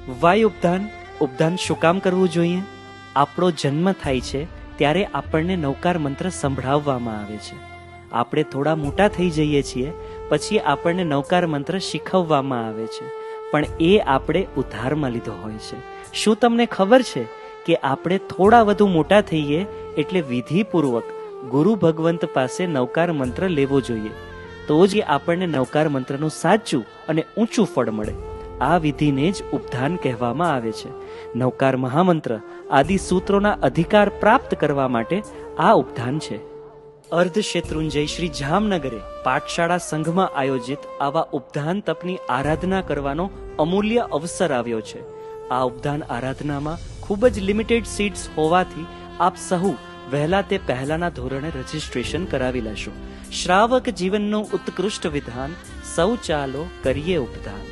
Y ઉપધાન. ઉપધાન શું કામ કરવું જોઈએ? આપણો જન્મ થાય છે ત્યારે આપણને નવકાર મંત્ર સંભળાવવામાં આવે છે. આપણે થોડા મોટા થઈ જઈએ છીએ પછી આપણને નવકાર મંત્ર શીખવવામાં આવે છે, પણ એ આપણે ઉધારમાં લીધો હોય છે. શું તમને ખબર છે કે આપણે થોડા વધુ મોટા થઈએ એટલે વિધિપૂર્વક ગુરુ ભગવંત પાસે નવકાર મંત્ર લેવો જોઈએ, તો જ આપણને નવકાર મંત્રનું સાચું અને ઊંચું ફળ મળે. આ વિધિને જ ઉપધાન કહેવામાં આવે છે. નવકાર મહામંત્ર આદિ સૂત્રોના અધિકાર પ્રાપ્ત કરવા માટે આ ઉપધાન છે. અર્ધશેત્રુંજય શ્રી જામનગરે પાઠશાળા સંઘમાં આયોજિત આવા ઉપધાન તપની આરાધના કરવાનો અમૂલ્ય અવસર આવ્યો છે. આ ઉપધાન આરાધનામાં ખૂબ જ લિમિટેડ સીટ્સ હોવાથી આપ સહુ વહેલા તે પહેલાના ધોરણે રજીસ્ટ્રેશન કરાવી લેશો. શ્રાવક જીવનનું ઉત્કૃષ્ટ વિધાન, સૌ ચાલો કરીએ ઉપધાન.